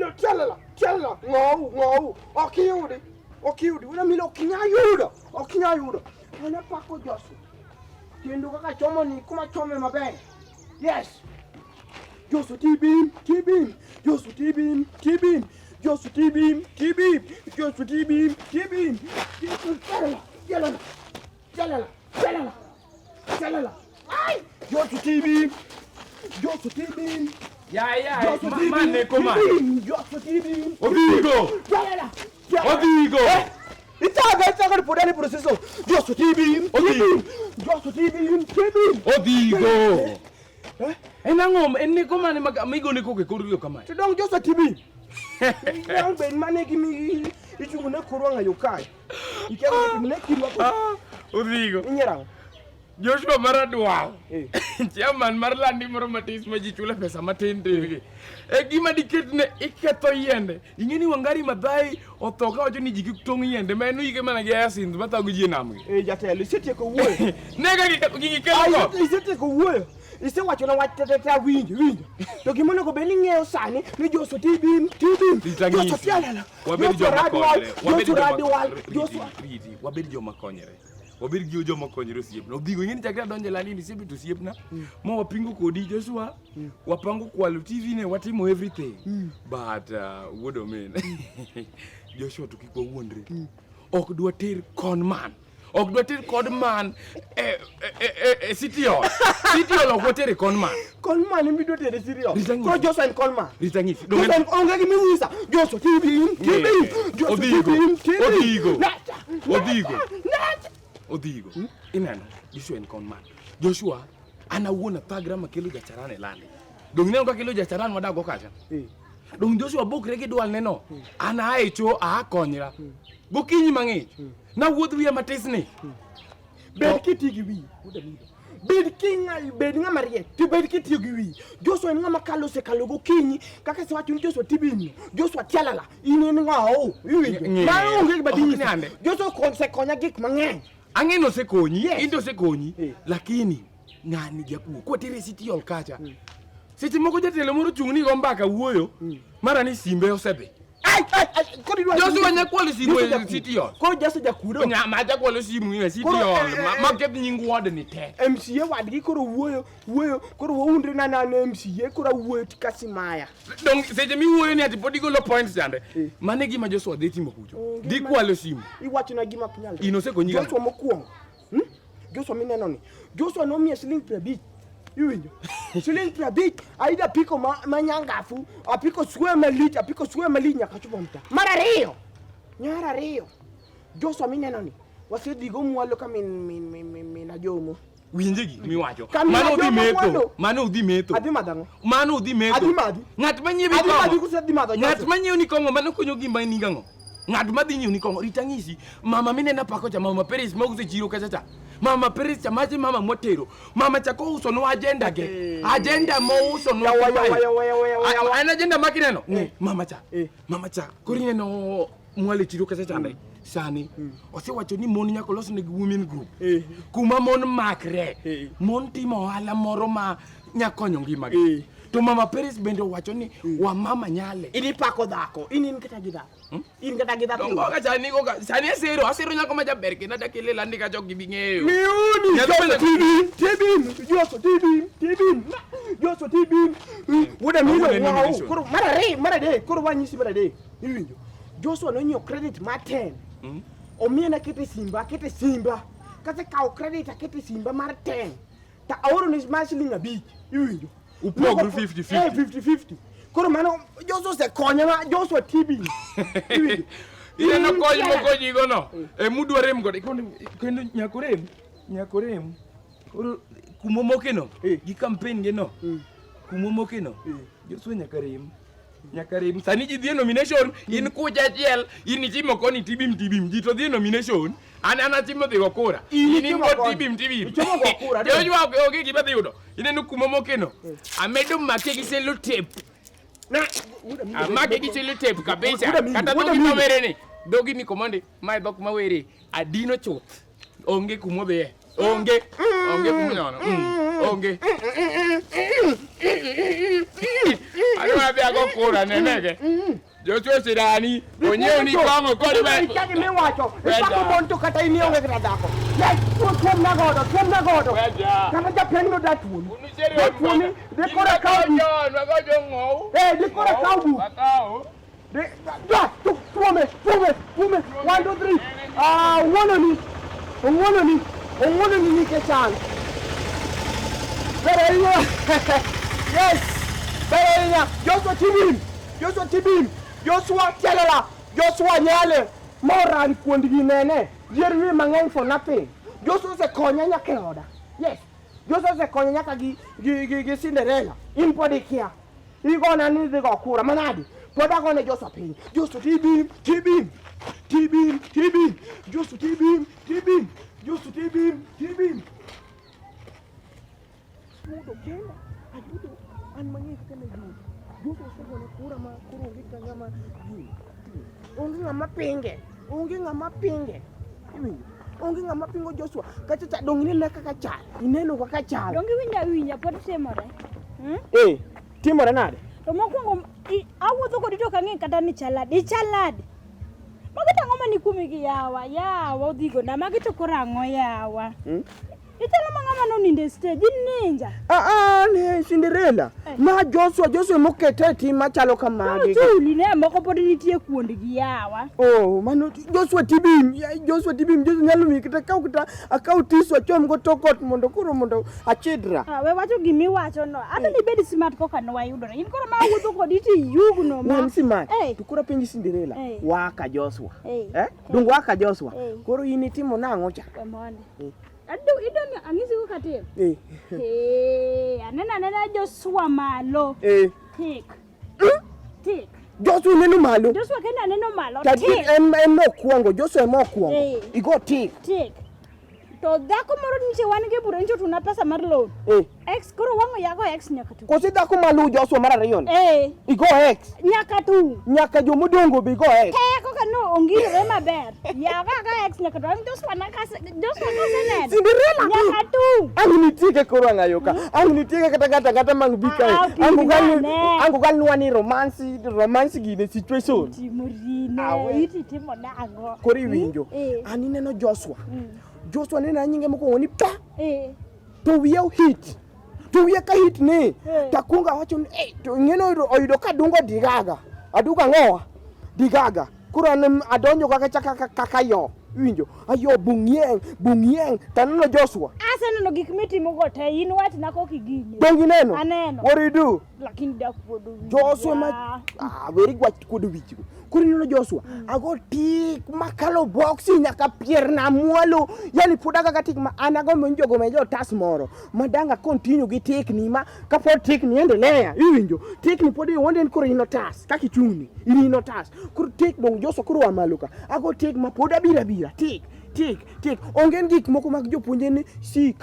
milo chalala ngau okiyudi una milo kinyayudo ana pako Josu kendo kaka chomo ni kuma chome maber yes Josu tibim Josu tibim Josu tibim Josu chalala ai Josu tibim ya mane koma Josu tibim Odigo Ita ko podani proceso Josu tibim Odigo enangom enne koma ne migo ne koke korio kama to dong Josu tibim yang ben mane kimi ichungune kurwanga yokai ikero mne kirwa ko Odigo Nyiero Joshua Maradwal chairman mar landi moro matis ma ji chula pesa matin tege gima diketne iketho yiende ingeni Wangari Maathai othoka wacho ni jiki tong yiende ma eno ike mana gi asin mathago ji namgi jatelo isetieko wuoyo nega gi kelo isetieko wuoyo isewacho na wach tata winjo to gimono ko beni ng'eyo sani ni Josu tibim Josu tialala wabed joma konyre wabed gi joma konyre osiepna Odigo ingeni chakra donje landi ni sipi to osiepna mo wapingo kodi Joshua wapango kwalo TV ne watimo everything but what do mean Joshua to kik wawuondre ok dwa ter conman City Hall ok watere conman imbido tere serious ko Josu en conman ritangisi Josu en onge gi miwisa Josu tibim Odigo ineno Joshua en conman Joshua ana wuona thagra makelo jacharane landi dong neno ka kelo jacharane wadago kacha dong Joshua bokre gi dwal neno ana echo konyra gokinyi mang'ich na wuodh wiya matisni bed kitigi wi bed kingai bed ng'ama riek to bed kitiyo gi wi Joshua en ng'ama kalo sekalo gokinyi kaka se wacho ni Joshua tibim Joshua tialala in ng'ao ma onge gi badini Joshua konya gik mang'eny ang'eno sekonyi indo sekonyi lakini ng'ani japuo kwatere City Hall kacha seche moko jatelo moro chung'ni go mbaka wuoyo mara ni simbe osedhi Joshua nyakwalo simu e City Hall ko Joshua jakuro nyama jakwalo simu e City Hall maketh nying ward ni te MCA wadgi koro wuoyo koro waundre na MCA koro wuoyo tikasimaya dong seche mi wuoyo ni ati podi golo points jande mane gima Joshua dhi timo kucho di kwalo simu iwacho na gima pinyal inosekonyi Joshua mokuongo Joshua mineno ni Joshua nomiya siling 50 iwinjo siling 50 aida piko manyangafu apiko suwe malich nyaka chopo mta nyara ariyo Joshua mineno ni wasedigo mwalo ka min ajomo winjegi miwacho mano udhi metho adhi madhango ng'at manyiewi ng'at manyiewi ni kongo mano konyo gimba ni ng'ango ng'at madhi nyiewi ni kongo ritangisi mama minena pako cha mama Paris mause chiro kacha mama Paris chamaji mama motero mama chako uso no agenda mo uso no ana agenda makineno mama cha korine no mwale chiro kacha ndai sani osewacho ni mon nyako loso ne women group kuma mon makre mon timo hala moro ma nyakonyo ngimagi to mama Paris bende wacho ni wa mama nyale ini pako dhako in kata gidha in kata gidha ngoga chani ngoga sani asero nyako ma jaber kina dakile landi ka jog gibing'eyo miuni Josu tibim wuda milo ng'ao koro marade koro wanyisi marade iwinjo Joshua no nyiewo credit ma 10 omiena kete simba kata kawo credit akete simba mar 10 ta aoro ni ma siling 5 iwinjo upogru 50-50 koro mano Joshua se konya ma Joshua tibim iwinjo ile no konyi go no mudwarem go kendo nyakorem koro kumomokeno gi campaign ge no kumomokeno Joshua nyakarem sani ji dhie nomination in kucha chiel in chimo koni tibim ji to dhie nomination ana chimo dhigo Kura in go tibim chimo go Kura Joshua oge gima dhi yudo ineno kumomokeno amedo make gi selo tape make gi selo tape kabisa kata dhogi mawere ni dhogi ni komande mae dhok mawere adino chuth onge kumodhie Onge kuminono. Onge. Alwa bia go Kura nenege. Joshua Sirani, onye ni kongo kori ba. Itaki mi wacho. Ipako monto kata ini onge gradako. Yes, tuom na godo. Kama ja pengo datu. Unuseri dekora kaubu. Wagojo ngou. Dekora kaubu. Batao. Tuome. 1, 2, 3. Ongoni ni kechan. Berenya. Yes. Berenya. Joshua Tibim. Joshua Chelala. Joshua Nyale. Moran kuondgi nene. Jeremy mang'eny for nothing. Joshua se konya nyaka oda. Yes. Joshua se konya nyaka gi Cinderella. In podi kia. Igona ni dhigo Kura manadi. Poda gone Joshua piny. Joshua Tibim. Joshua Tibim. Mudo kenda. Ayudo an mang'eny kaka na yud. Joshua se gone Kura ma Kura onge kanga ma yud. Onge ng'ama pinge. Onge ng'ama pingo Joshua. Kacha dong ineno kaka chal. Ineno kaka chal. Dongi winja pod timore. Timore nade? To mokwongo awuotho kodi to kang'e kata ni chalad. Magi tang'o mani kumi gi yawa odhigo na magi to koro ang'o yawa. Italo mang'ama noninde stage ninja. Ne Cinderella. Ma Joshua mokete tim machalo kamagi. Chuli ne moko pod nitie kuondgi yawa. Mano Joshua Tibim nyalo mi kata akaw tiswa chom go tokot mondo achidra. We wacho gimi wacho no. Ata ni bed smart koka no wayudore. In koro ma wuotho kodi ti yugno ma. Man smart. To koro penji Cinderella. Waka Joshua. Dung waka Joshua. Koro in itimo nang'o cha? Idoni angisi ko katim. Anena Joshua malo. Tik. Joshua neno malo. Joshua kenda neno malo. Tik. En mokwongo. Joshua mokwongo. Igo tik. To dhako moro niche wan ge buro ncho tuna pesa mar loan. X koro wango yago X nyaka tu. Kosi dhako malu Joshua mar ariyo. Igo X. Nyaka tu. Nyaka jomodongo be igo X. Koka no ongire maber. Yago ga X nyaka tu. Joshua nene. Cinderella. Nyaka tu. Angini tike koro angayoka. Angini tike kata mang bika. Angu gal nwani romance gine situation. Timurine. Iti timo na ango. Kori winjo. Ani neno Joshua nena nyinge moko ni pa. To wiya hit. To wiya ka hit ne. Takunga wacho ni to ngeno oyudo ka dungo digaga. Aduka ngoa. Digaga. Kuro adonjo kaka yo. Winjo. Ayo bungieng. Taneno Joshua. Aseno gik mitimo go te in wach na ko kigini. Dongi neno. Aneno. What do you do? Lakini dak podo. Joshua very gwach kodo wichigo. Kuri neno Joshua. Ago tik makalo boxi nyaka pier na mualo. Yani podaga ka tik ma anago menjogo mejo tas moro. Madanga continue gi tik ni ma kapo tik ni endelea. Iwinjo. Tik ni podi wonde kuro ino tas. Kaki chuni. Ino tas. Kuro tik dong Joshua kuro amaluka. Ago tik ma poda bira. Tik. Onge gik moko mag jopuonje ni see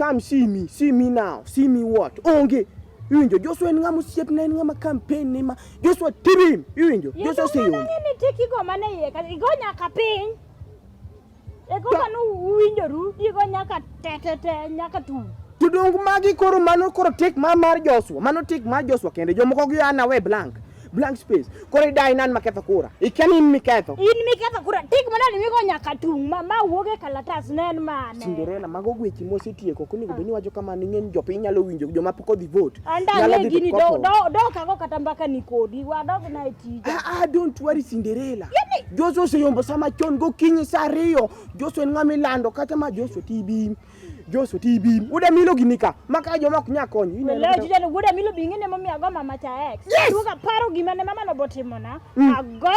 me now. See me what? Onge. Iwinjo Joshua en ng'ama osiep na en ng'ama campaign ni ma Joshua Tibim. Iwinjo Joshua seyo. Yo ni tiki go mane ye ka igo nyaka piny. Eko kanu winjoru igo nyaka tete nyaka tu. Tudong magi koro mano koro tik mar Joshua. Mano tik mar Joshua kende jomoko gi ana we blank space. Kore dai nan maketho Kura. Ikani miketho. In miketho Kura. Tik manani migo nyaka tung ma wuoge kalatas nen mane. Cinderella mago gwechi mosetieko konigo beni wacho kama ng'eny jopiny nyalo winjo joma pok odhi vote. Anda gini do kago kata mbaka ni kodi wadog na etija. Don't worry Cinderella. Joshua oseyombo sama chon go kinyi saa 2. Joshua en ng'ama ilando kata ma Joshua Tibim. Uda milo ginika. Maka joma ok nyakonyi. Leo jida uda milo bingine mami ago mama cha X. Tuka paro gimane mama no botimo na. Ago.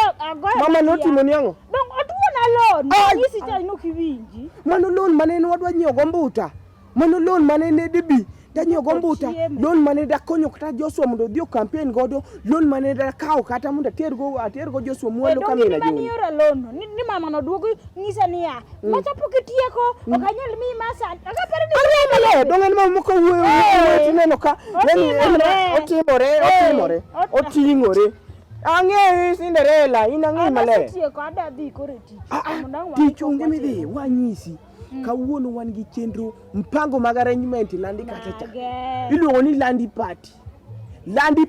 Mama no timo ni ango. Dong otuona loan. Nyisi cha ino kiwinji. Mano loan manene wadwa nyiewo gombuta. Mano loan manene debi. Danyo gombuta. Loan manene da konyo kata Joshua mondo dio campaign godo. Loan manene da kao kata mondo tergo Joshua muolo kamera joni. Ni ora loan. Ni mama no duogo ngisa niya. Machapo kitieko. Okanyel mi masa. Akapere ni. Dongen mama moko tineno ka. Otingore. Ang'e Cinderella, in ang'e male. Tieko ada dhi kore tich. Tich onge midhi wanyisi. kawuono wan gi chenro mpango mag arrangement landi kachacha iluongo ni landi party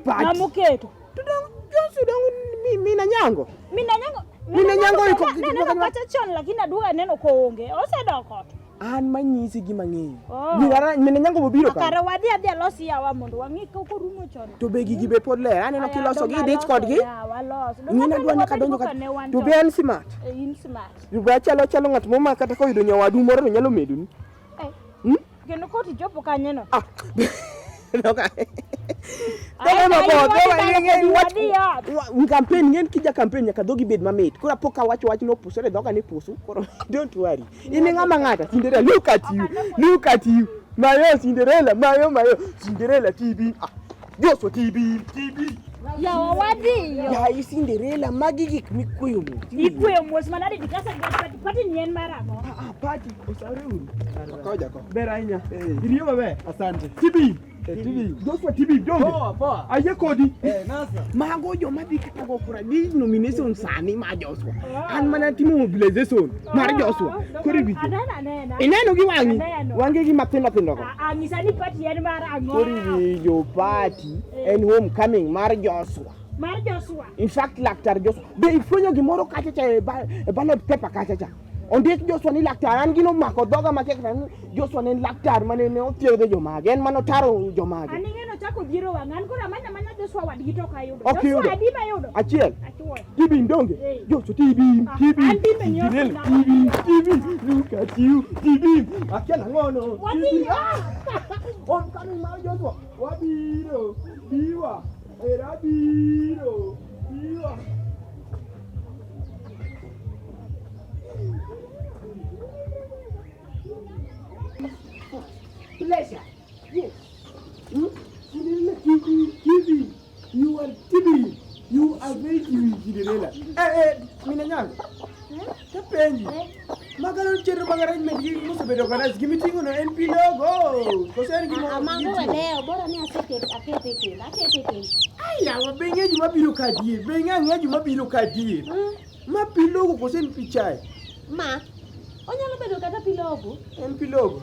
mamuketo Josu dong mina nyango iko neno kacha chon lakini aduoga neno koonge osedoko an manyisi gi mang'eyo mina nyango bobiro ka kare wadhi alosi yawa mondo wang'i ka rumo chon to be gigi be pod ler aneno kiloso gi dich kodgi ng'ina dwani ka donjo ka to be en smart to be chalo ng'at moma kata ko yudo nyawadu moro to nyalo meduni kendo koti jopo kanyeno campaign ng'en kija campaign nyaka dhogi bed mamit koro poka wach no pusore dhoga ni pusu koro don't worry in ng'ama ng'ata Cinderella look at you mayo Cinderella TV Joshua TV ya wadi ya Cinderella magi gik mikuyo mos manade dikasa pati ni en maramo pati osare uru koja ko bera inya iriyo babe asante TV Joshua TV donge poa aye kodi nasa mago jo madhi kata go kura di nomination sani ma Joshua an mana timo mobilization mar Joshua kuri bi ineno gi wangi gi matendo ko misani pati en maramo kuri jo party and homecoming mar Joshua in fact laktar Joshua be ifonyo gimoro kacha cha ballot paper kacha cha ondik Joshua ni laktar an gino mako doga makekna Joshua ni laktar mane ne otiego jomage en mano taro jomage ani ngeno chako biro wangan kora manya Joshua wadgi to kayudo Joshua adi mayudo achiel TV ndonge Joshua TV look at you TV akela ngono on kanu ma Joshua wabiro biwa era biro biwa pleasure. Yes. TV. You are TV. You are very TV, Cinderella. Mina nyango. Kapenji. Magalo chero arrangement gi muso bedo organize give me tingo no NP logo. Ko sen gi mo. Amango leo bora ni akete. Aya, wabenye juma biro kadie. Benga juma biro kadie. Ma pilogo ko sen pichai. Ma onyalo bedo kata pilogo. En pilogo.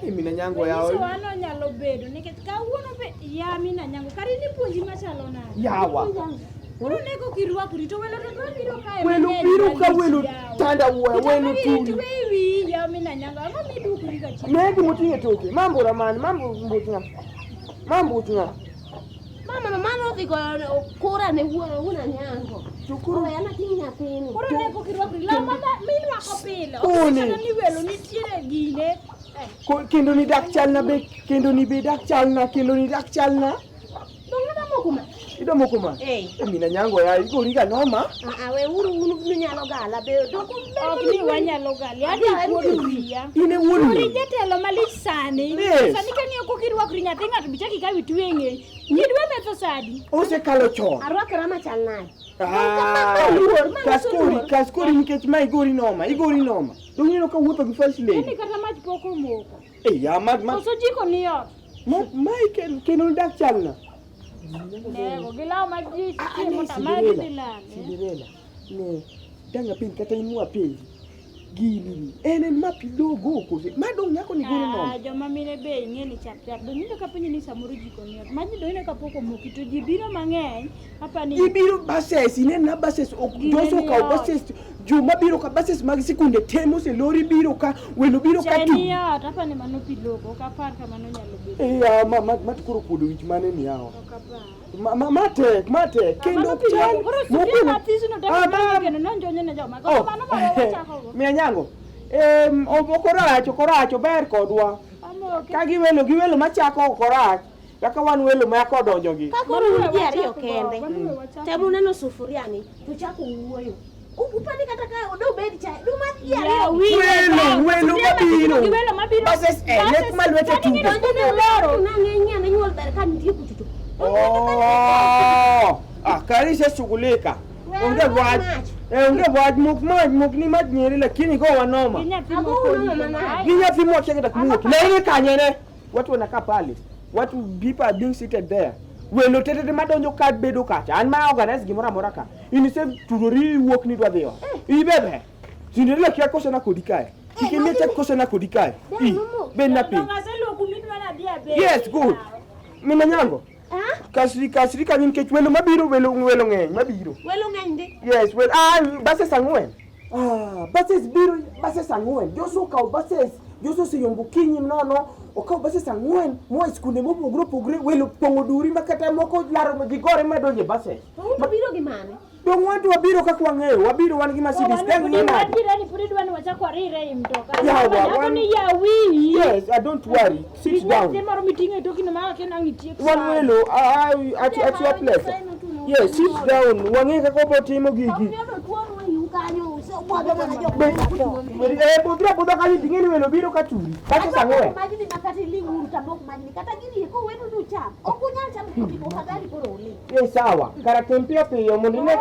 Mina nyango yao. So ano nyalo bedo nikech kawuono be ya mina nyango kari ni puonji machalo na. Yawa. Uru nego kirwakri to welo to biro kae. Welo tanda welo tu. Wewe ya mina nyango ama midukri ka chi. Megi mutinge toke. Mambo ramani, mambo mbutunga. Mama no digo kura ne una nyango. Tukuru yana tinya pini. Kura nego kirwakri la mama minwa ko pilo. Ni welo ni tiere gine. Kendo ni dak chalna be kendo ni be dak chalna Ido mokuma mina nyango ya igori ga noma we unu nyalo gala be doko ni wanyalo gali adi kuoria ine wuru uri jetelo malisani sani kani okokirwa krinya tinga bichaki ka witwenge nyidwe metho sadi ose kalo chon arwakra machalnai kaskori nikech ma igori noma dongino ka wuotho gi first lady ni kata mach poko moko ya ma so jiko ni yo mai kendo dak chalna nego gila maji chimo tamagi dilane Cinderella ne danga pin kata inua pin gini ene mapilogo kose madong yako ni goro no joma mine be ngeni chap do nindo kapenyo ni samoro jiko ni maji do ine kapoko mokito jibiro mang'eny hapa ni ibiro bases ine na bases okdoso ka bases juma biro ka bases mag sikunde temo se lori biro ka welo biro ka tu ya hapa ni manopilogo ka par ka mano nyalo be ya matukuro kudo wich mane ni yao mate kendo chal mokuno matisi no dama kendo nonjonye ne joma ko mano chako mi nyango okoracho ber kodwa ka giwelo machako okoracho kaka wan welo ma kodonjo gi kakoro ji ariyo kende temu neno sufuria ni tuchako wuoyo upani kata ka odo bed cha du ma ariyo welo mabiro bases nek malwete tu loro na ng'enya na nyuol ber kan tie kututu kari se shughulika onge waj mok ni maj nyeri lakini go wanoma ginya fimo cheke takumuki na ile kanyene watu wanakaa pale watu people are being seated there welo tete madonjo kad bedo kacha an ma organize gimora moraka ini se turori wok ni dwadhiwa ibebe Cinderella kia kosa na kodikae Kikimia cha kosa na kudikae. Ben na pi. Yes, good. Mina nyango. Kasrika nyin ke welo mabiro welo ngeny mabiro. Welo ngeny ndi. Yes, well bases angwen. Bases biro bases angwen. Joso ka bases. Joso se yombo kinyi mnono. Okao bases angwen. Mo skunde mo pogre welo pongo duri makata moko laro magigore madonje bases. Mabiro gi mane? Don't want to wabiro kakwa ng'eyo, wabiro wan gi Mercedes Benz ni na. Yes, don't worry. Sit down. One welo, at your place. Yes, sit down. Wange kako botimo gigi. Bodra kali tingeni welo biro katuri. Kata sangwe. Yes, sawa. Karatempia pio mondine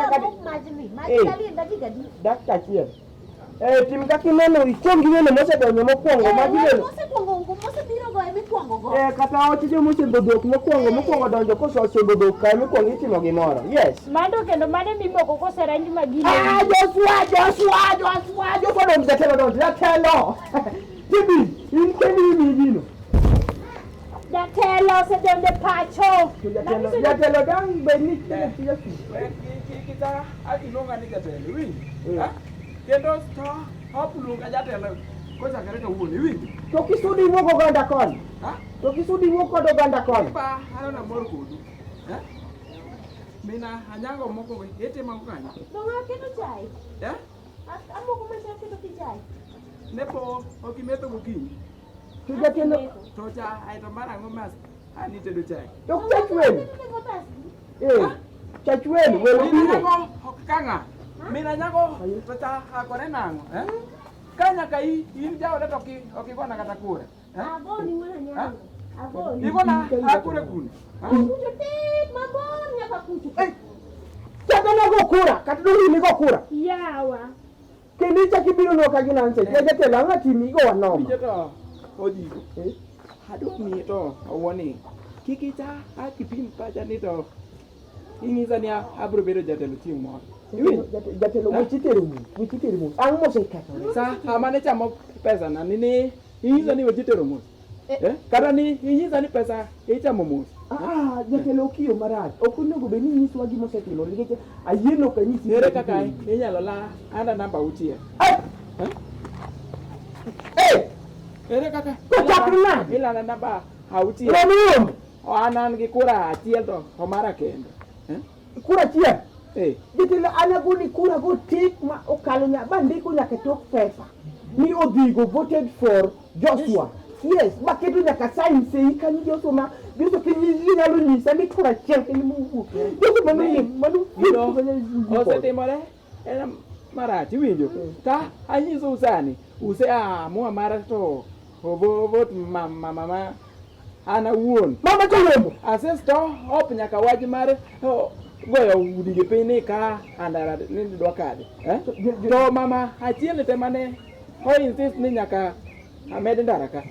dakika chiel. Tim kakimeno ichongi welo mose donyo mokwongo magilelo. Mose biro goye mikwongo go. Kata otije mose bodok mokwongo donjo koso ose bodok kae mikwongo itimo gimoro. Yes. Mando kendo mane mimoko kose rangi magile. Joshua don't tell. Tibi, in kendi migino. Jatelo se donde pacho. Jatelo dang benit kita akinonga ni jatelo wi. Kendo sta hapulunga jatelo ko sakare ka wuoni wi. To kisudi moko ganda kon. To kisudi moko do ganda kon. Ba ana mor kudu. Mina anyango moko we ete mangu kanyo. Donga kendo chai. Amoko mesa kendo chai. Nepo okimeto gokinyi. Jatelo Tocha aito mara ngomas ani tedo chai. To chachwen. Chachwen welo biro. Kanga. Mina nyako tocha akore nango, Kanya kai in jao da toki okigona kata kura. Agoni mwana nyango. Agoni. Igona akure kuni. Kucho tit mabon nyaka kucho. Jatelo go kura, kata duri ni go kura. Yawa. Kendi chakibiro no kagina nse. Jatelo anga timi go wanoma. Bijeto odi. Hadu mi to awoni. Kikicha akipim paja ni to. Ingizania abro bedo jatelo timu mo. Jatelo wichiterumu. Ang mo se kato. Sa amane chamo pesa na nini ingizani wichiterumu. Kada ni ingizani pesa ichamo mus. Jatelo kiyo marach. Okunego beni nyiswa gimo setelo nikech ayieno kanyisi. Ere kaka inyalo la anda namba utie. Ere kaka Kochakna. Ila namba autie. Romium. Anan gi kura achiel to omara kendo. Kura chiel. Jatelo anagoni kura go tik ma okalo nya bandiko nyaka tok pesa. Ni Odhigo voted for Joshua. Yes, baketo nyaka sign sei kanyo Joshua ma Joshua kinyalo nyisa ni kura chiel kendo muwu. Joshua manu osetimore ena marach iwinjo. Ta anyiso usani use mua mara to vote mama ana wuon. Mama chorembo. Asesto op nyaka waj mare goyo udi gi piny ka andara ni dwa kade. To mama achiel te mane ho insist ni nyaka amed ndara ka.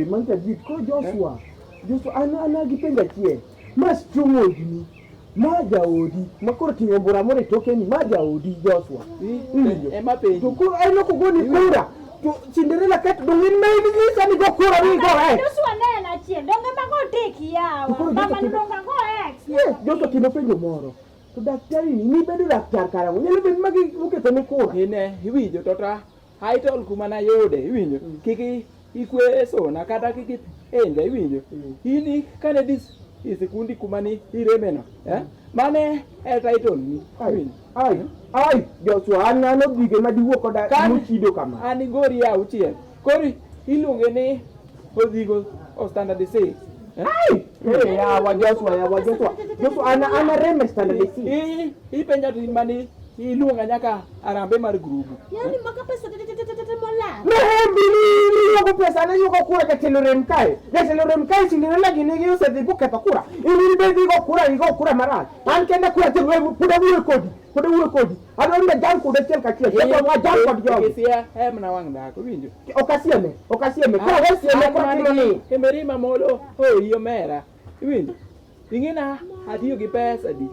Manta jit ko Joshua ana gipenja chiel. Mas chungo gini. Maja odi makoro tingo bora more tokeni maja odi Joshua. Ema penji. To ko ai no ko goni kura. To Cinderella kat dongin mai ni sani go kura ni go Joshua nena chiel donge mago teki yawa. Mama ndonga go ex. Yes, Joshua kino penjo moro. To daktari ni bedo daktar karamo. Nyalo ben magi uketo ni kura. Ine iwinjo tota haitol kuma na yode iwinjo. Kiki ikwe sona kata kiki enja iwinjo. Ini kane dis isikundi kumani iremeno mane title ni ai Joshua anano bige madiwo koda muchido kama ani gori ya uchiel kori iluonge ni Odhigo o standard 6 ya Joshua ana reme standard 6 ipenja mani iluonga nyaka arambe mar grupu Yani maka pesa mola. Yuko pesa na yuko kura jatelo remkai. Jatelo remkai Cinderella gini use dhibu kepa kura. Ili bedi go kura mara. An kenda kura telo kuda uwe kodi. Ado nda jam kuda tel kakia. Yepo wa jam kodi jo. Kisia na wang da ko winjo. Okasieme. Kwa wasieme kwa kinoni. Kemerima molo iyo mera. Winjo. Ingina hatiyo gi pesa di.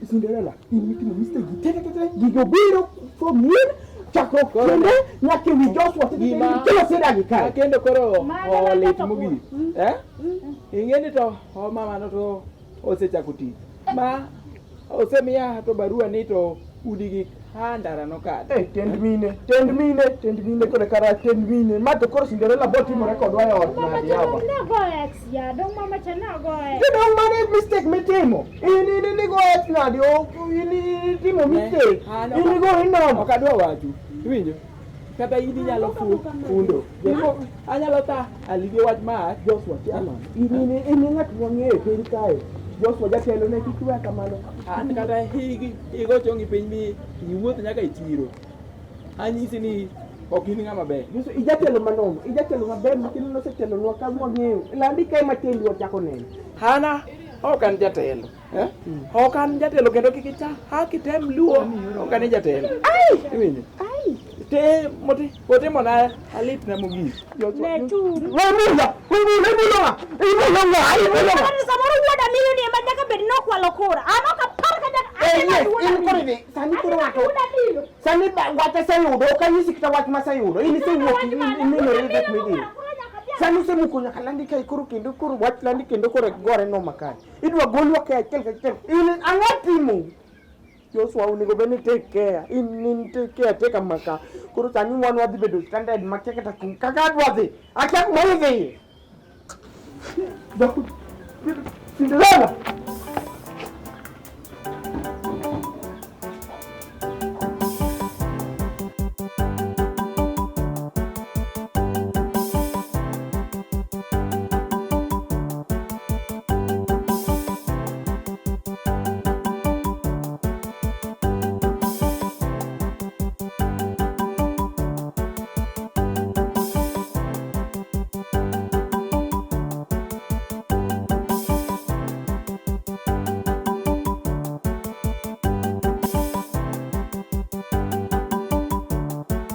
Cinderella, in meeting Mr. Gitete, Gigobiro from here, chakruok kende nyaka wi Joshua kelo sida gi kae. Kendo koro olit mogik. Ing'eni to mama no to osechako tich. Ma osemiya to barua ni to udi gi handara no kade. Tend mine kore kara tend mine. Ma to koro Cinderella botimore kodwa e ot nadi yawa. Ne go ex ya, dong mama chana go ex. Dong mane mistake mitimo. Ini go ex nadi o ini timo mistake. Ini go inomo. Ok adwa wachu. Iwinjo? Kata ini nyalo fundo. Anyalo ta alige wach ma Joshua chama. Ini ng'at mong'eyo piny kae. Joshua jatelo ne kik we kamano. An kata higo chongi piny mi iwuoth nyaka e chiro. Anyisi ni ok in ng'ama ber. Joshua ijatelo manomo. Ijatelo maber makino nosetelo nwa ka mwang'eyo. Landi kae matendi wachako neno. Hana ok an jatelo. Ok an jatelo kendo kik kitem luo. Ok an jatelo. Iwinjo? Te mote mona alit na mogik. Ne tu. Wemula. Samoro wuoda miyo ni ema nyaka bed nokwalo kura. Ano ka par ka Sani wata sayudo, kanyisi kita wach masayudo. Ini sewuok inenore bet midi. Sani semuko nyaka landi kai kuru kendo kuru wach landi kendo kore gore no makani. Idwa golwa kai achiel kachiel. Ini ang'atimo. Joshua onego bed ni take care. In take care take maka. Koro sani wan wadhi bedo standard makeke ta kaka adwadhi. Achak moyo dhi. Cinderella.